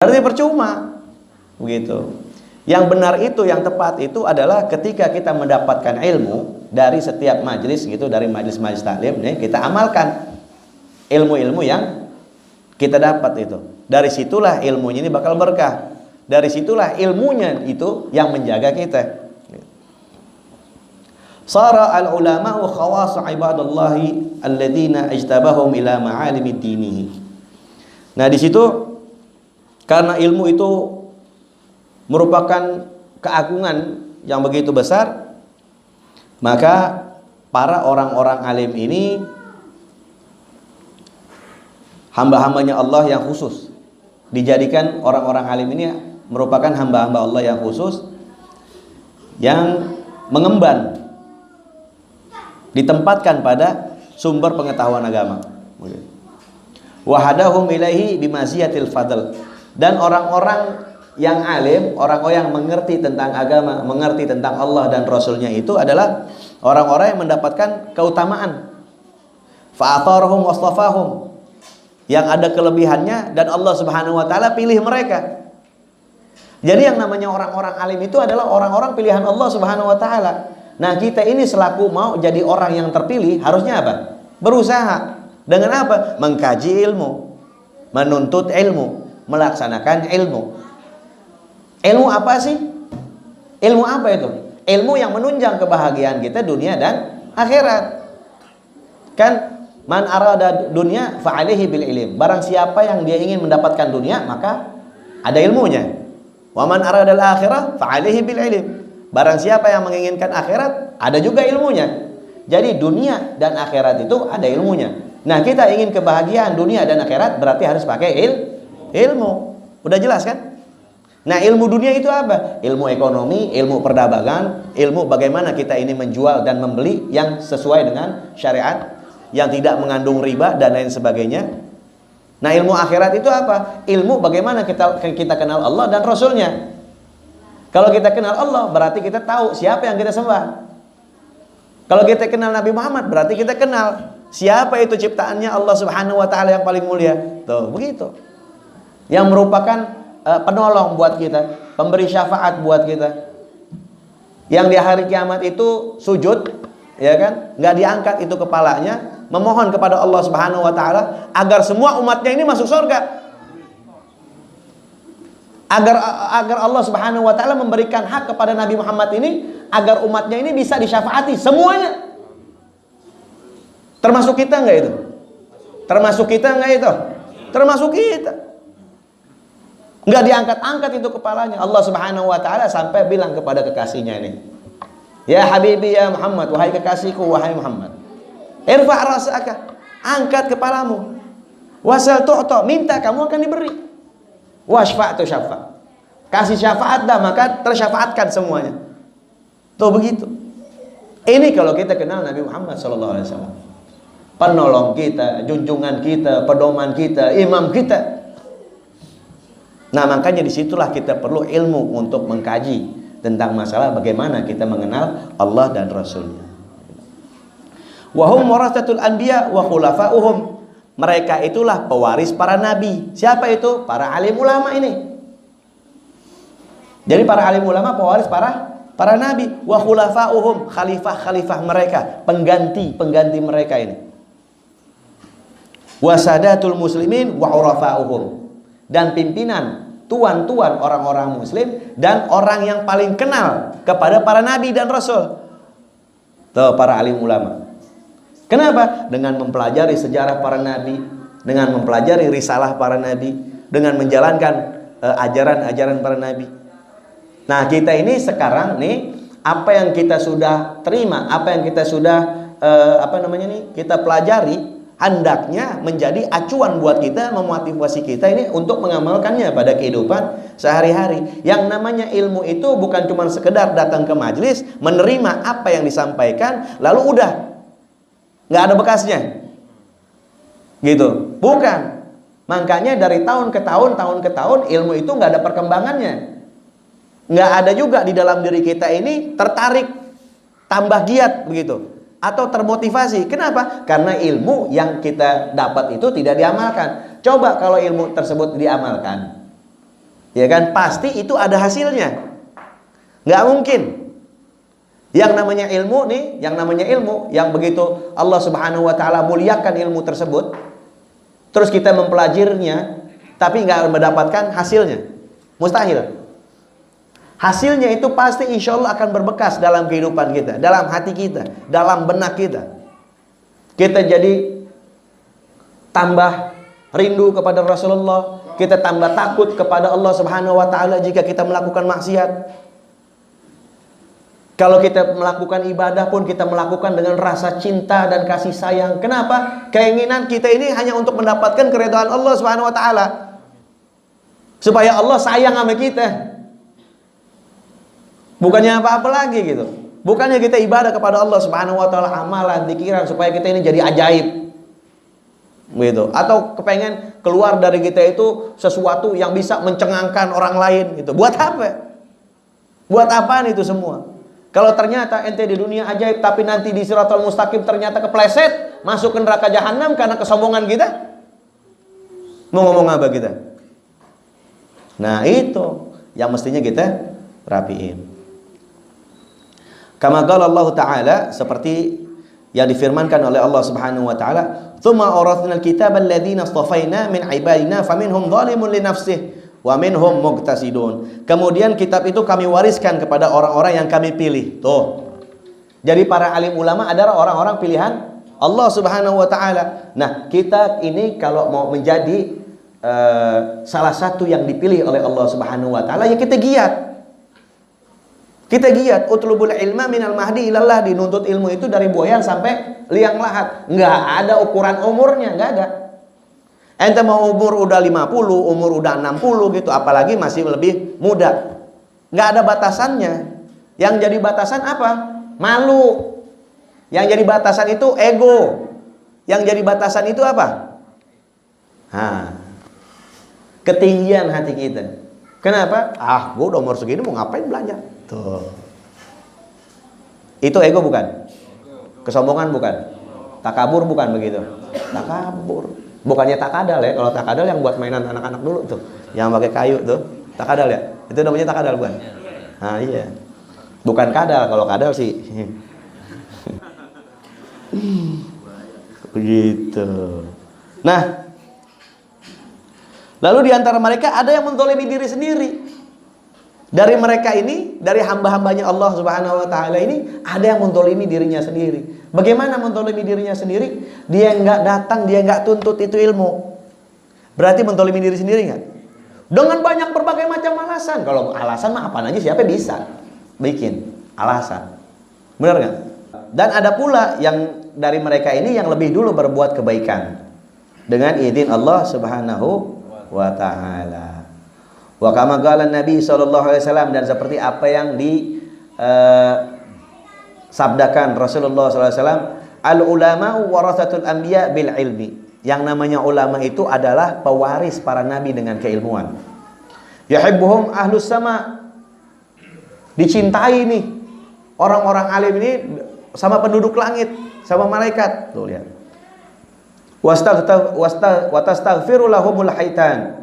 Berarti percuma. Begitu. Yang benar itu, yang tepat itu adalah ketika kita mendapatkan ilmu dari setiap majelis gitu, dari majelis-majelis taklim nih, kita amalkan ilmu-ilmu yang kita dapat itu. Dari situlah ilmunya ini bakal berkah. Dari situlah ilmunya itu yang menjaga kita. Sara al-ulama'u khawas ibadallahi alladzina ijtabahum ila ma'alimi dinihi. Nah, di situ karena ilmu itu merupakan keagungan yang begitu besar, maka para orang-orang alim ini hamba-hambanya Allah yang khusus. Dijadikan orang-orang alim ini merupakan hamba-hamba Allah yang khusus, yang mengemban, ditempatkan pada sumber pengetahuan agama. Wahadahum ilaihi bimaziyatil fadl. Dan orang-orang yang alim, orang-orang yang mengerti tentang agama, mengerti tentang Allah dan Rasulnya itu adalah orang-orang yang mendapatkan keutamaan. Fa'atharhum wastafahum, yang ada kelebihannya dan Allah Subhanahu wa taala pilih mereka. Jadi yang namanya orang-orang alim itu adalah orang-orang pilihan Allah Subhanahu wa taala. Nah, kita ini selaku mau jadi orang yang terpilih harusnya apa? Berusaha. Dengan apa? Mengkaji ilmu, menuntut ilmu, melaksanakan ilmu. Ilmu apa sih? Ilmu apa itu? Ilmu yang menunjang kebahagiaan kita dunia dan akhirat. Kan man arada dunya fa'alaihi bil ilm. Barang siapa yang dia ingin mendapatkan dunia, maka ada ilmunya. Wa man arada al akhirah fa'alaihi bil ilm. Barang siapa yang menginginkan akhirat, ada juga ilmunya. Jadi dunia dan akhirat itu ada ilmunya. Nah, kita ingin kebahagiaan dunia dan akhirat, berarti harus pakai ilmu. Udah jelas kan? Nah, ilmu dunia itu apa? Ilmu ekonomi, ilmu perdagangan, ilmu bagaimana kita ini menjual dan membeli yang sesuai dengan syariat, yang tidak mengandung riba dan lain sebagainya. Nah, ilmu akhirat itu apa? Ilmu bagaimana kita kenal Allah dan Rasulnya. Kalau kita kenal Allah, berarti kita tahu siapa yang kita sembah. Kalau kita kenal Nabi Muhammad, berarti kita kenal siapa itu ciptaannya Allah Subhanahu wa taala yang paling mulia. Tuh, begitu. Yang merupakan penolong buat kita, pemberi syafaat buat kita. Yang di hari kiamat itu sujud, ya kan? Nggak diangkat itu kepalanya, memohon kepada Allah Subhanahu wa taala agar semua umatnya ini masuk surga. Agar Allah Subhanahu wa taala memberikan hak kepada Nabi Muhammad ini agar umatnya ini bisa disyafaati semuanya. Termasuk kita enggak itu? Termasuk kita enggak itu? Termasuk kita. Enggak diangkat-angkat itu kepalanya. Allah Subhanahu wa taala sampai bilang kepada kekasihnya ini, "Ya habibi ya Muhammad, wahai kekasihku wahai Muhammad. Irfa' ra'saka, angkat kepalamu. Wasal tu'ta, minta kamu akan diberi. Wasfa'tu syafa', kasih syafaat dah maka tersyafaatkan semuanya." Tuh begitu. Ini kalau kita kenal Nabi Muhammad sallallahu alaihi wasallam. Penolong kita, junjungan kita, pedoman kita, imam kita. Nah, makanya disitulah kita perlu ilmu untuk mengkaji tentang masalah bagaimana kita mengenal Allah dan Rasulnya. Wahum warasatul anbiya wa khulafa'uhum. Mereka itulah pewaris para nabi. Siapa itu? Para alim ulama ini. Jadi para alim ulama pewaris para nabi. Wa khulafa'uhum, khalifah-khalifah mereka, pengganti mereka ini. Wa sadatul muslimin wa urafa'uhum, dan pimpinan, tuan-tuan orang-orang muslim dan orang yang paling kenal kepada para nabi dan rasul. Tuh para alim ulama. Kenapa? Dengan mempelajari sejarah para nabi, dengan mempelajari risalah para nabi, dengan menjalankan ajaran-ajaran para nabi. Nah, kita ini sekarang nih, apa yang kita sudah terima, apa yang kita sudah kita pelajari, hendaknya menjadi acuan buat kita, memotivasi kita ini untuk mengamalkannya pada kehidupan sehari-hari. Yang namanya ilmu itu bukan cuma sekedar datang ke majelis, menerima apa yang disampaikan, lalu udah nggak ada bekasnya, gitu. Bukan. Makanya dari tahun ke tahun ilmu itu nggak ada perkembangannya. Nggak ada juga di dalam diri kita ini tertarik, tambah giat begitu, atau termotivasi. Kenapa? Karena ilmu yang kita dapat itu tidak diamalkan. Coba kalau ilmu tersebut diamalkan, Ya kan? Pasti itu ada hasilnya. Nggak mungkin. Yang namanya ilmu nih, yang namanya ilmu, yang begitu Allah Subhanahu wa taala muliakan ilmu tersebut, terus kita mempelajarinya tapi nggak mendapatkan hasilnya. Mustahil. Hasilnya itu pasti insya Allah akan berbekas dalam kehidupan kita, dalam hati kita, dalam benak kita. Kita jadi tambah rindu kepada Rasulullah, kita tambah takut kepada Allah Subhanahu wa taala jika kita melakukan maksiat. Kalau kita melakukan ibadah pun kita melakukan dengan rasa cinta dan kasih sayang. Kenapa? Keinginan kita ini hanya untuk mendapatkan keridhaan Allah Subhanahu wa taala. Supaya Allah sayang sama kita. Bukannya apa-apa lagi gitu. Bukannya kita ibadah kepada Allah Subhanahu wa taala amalan, pikiran supaya kita ini jadi ajaib. Gitu. Atau kepengen keluar dari kita itu sesuatu yang bisa mencengangkan orang lain gitu. Buat apa? Buat apaan itu semua? Kalau ternyata ente di dunia ajaib tapi nanti di Siratal Mustaqim ternyata kepleset masuk ke neraka jahanam karena kesombongan kita, mau ngomong apa kita? Nah itu yang mestinya kita rapiin. Kama qala Allah Ta'ala, seperti yang difirmankan oleh Allah Subhanahu wa taala, "Tsumma awrathnal kitaba alladziina istafaina min 'ibadina faminhum dhalimun li nafsihi wa minhum muqtasidun." Kemudian kitab itu kami wariskan kepada orang-orang yang kami pilih. Tuh. Jadi para alim ulama adalah orang-orang pilihan Allah Subhanahu wa taala. Nah, kita ini kalau mau menjadi salah satu yang dipilih oleh Allah Subhanahu wa taala, ya kita giat. Kita giat, utlubul ilma minal mahdi ilallah, dinuntut ilmu itu dari buayan sampai liang lahat. Enggak ada ukuran umurnya, enggak ada. Ente mau umur udah 50, umur udah 60 gitu, apalagi masih lebih muda. Nggak ada batasannya. Yang jadi batasan apa? Malu. Yang jadi batasan itu ego. Yang jadi batasan itu apa? Ketinggian hati kita. Kenapa? Gue udah umur segini mau ngapain belanja? Tuh. Itu ego bukan? Kesombongan bukan? Takabur bukan begitu? Takabur. Bukannya takadal ya, kalau takadal yang buat mainan anak-anak dulu tuh, yang pakai kayu tuh, takadal ya, itu namanya takadal bukan? Nah iya, bukan kadal, kalau kadal sih, begitu. Nah, lalu diantara mereka ada yang menzalimi diri sendiri. Dari mereka ini, dari hamba-hambanya Allah Subhanahu wa taala ini, ada yang menzalimi dirinya sendiri. Bagaimana menzalimi dirinya sendiri? Dia nggak datang, dia nggak tuntut itu ilmu. Berarti menzalimi diri sendiri nggak? Dengan banyak berbagai macam alasan. Kalau alasan mah apa aja siapa bisa bikin alasan. Benar nggak? Dan ada pula yang dari mereka ini yang lebih dulu berbuat kebaikan dengan izin Allah Subhanahu wa taala. Wa kama qala Nabi sallallahu alaihi wasallam, dan seperti apa yang sabdakan Rasulullah sallallahu alaihi wasallam, al ulama warathatul anbiya bil ilmi. Yang namanya ulama itu adalah pewaris para nabi dengan keilmuan. Yuhibbuhum ahlus sama. Dicintai nih orang-orang alim ini sama penduduk langit, sama malaikat. Tuh lihat. Wastaghfiru lahumul haitan.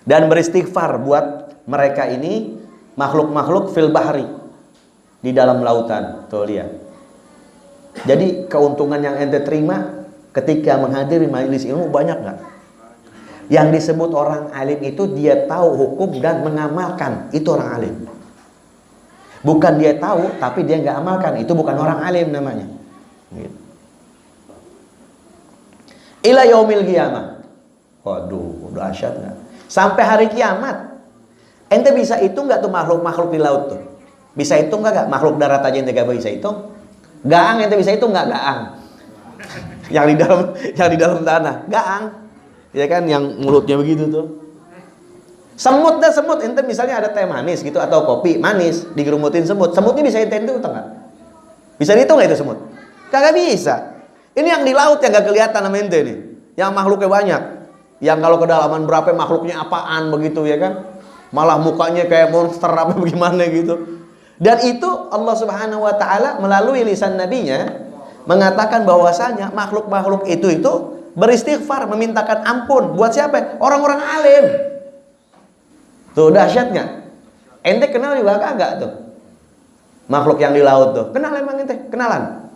Dan beristighfar buat mereka ini makhluk-makhluk fil bahri, di dalam lautan. Tuh lihat. Jadi keuntungan yang ente terima ketika menghadiri majelis ilmu banyak nggak? Yang disebut orang alim itu dia tahu hukum dan mengamalkan. Itu orang alim. Bukan dia tahu tapi dia nggak amalkan. Itu bukan orang alim namanya. Gitu. Ila yaumil qiyamah. Waduh, udah asyad nggak? Sampai hari kiamat. Ente bisa hitung nggak tuh makhluk-makhluk di laut tuh? Bisa hitung nggak? Makhluk darat aja ente gak bisa hitung. Gaang ente bisa hitung nggak? Gaang. Yang di dalam tanah. Gaang. Ya kan, yang mulutnya begitu tuh. Semut dah, semut. Ente misalnya ada teh manis gitu atau kopi manis digerumutin semut. Semutnya bisa ente hitung nggak? Bisa dihitung nggak itu semut? Kagak bisa. Ini yang di laut yang gak kelihatan sama ente nih. Yang makhluknya banyak. Yang kalau kedalaman berapa makhluknya apaan begitu ya kan? Malah mukanya kayak monster apa bagaimana gitu. Dan itu Allah Subhanahu wa taala melalui lisan nabinya mengatakan bahwasanya makhluk-makhluk itu beristighfar, memintakan ampun buat siapa? Orang-orang alim. Tuh dahsyat nggak? Ente kenal juga kagak tuh makhluk yang di laut tuh? Kenal emang ente? Kenalan?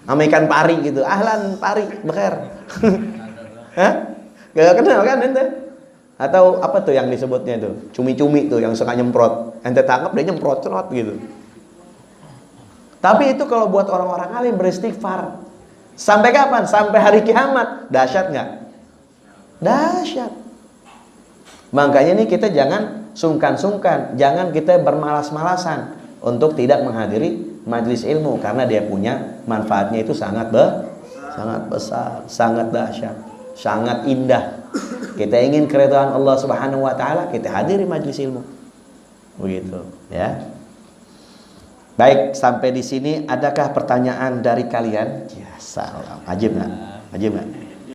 Sama ikan pari gitu, ahlan pari, bekher. Hah? Gak kenal kan ente? Atau apa tuh yang disebutnya tuh? Cumi-cumi tuh yang suka nyemprot. Ente tangkap dia nyemprot cerot gitu. Tapi itu kalau buat orang-orang alim beristighfar. Sampai kapan? Sampai hari kiamat. Dahsyat nggak? Dahsyat. Makanya nih kita jangan sungkan-sungkan, jangan kita bermalas-malasan untuk tidak menghadiri majelis ilmu, karena dia punya manfaatnya itu sangat besar, sangat dahsyat, sangat indah. Kita ingin keridhaan Allah Subhanahu wa taala, kita hadiri majelis ilmu. Begitu, ya. Baik, sampai di sini adakah pertanyaan dari kalian? Ya, salam. Ajib nggak? Ajib nggak?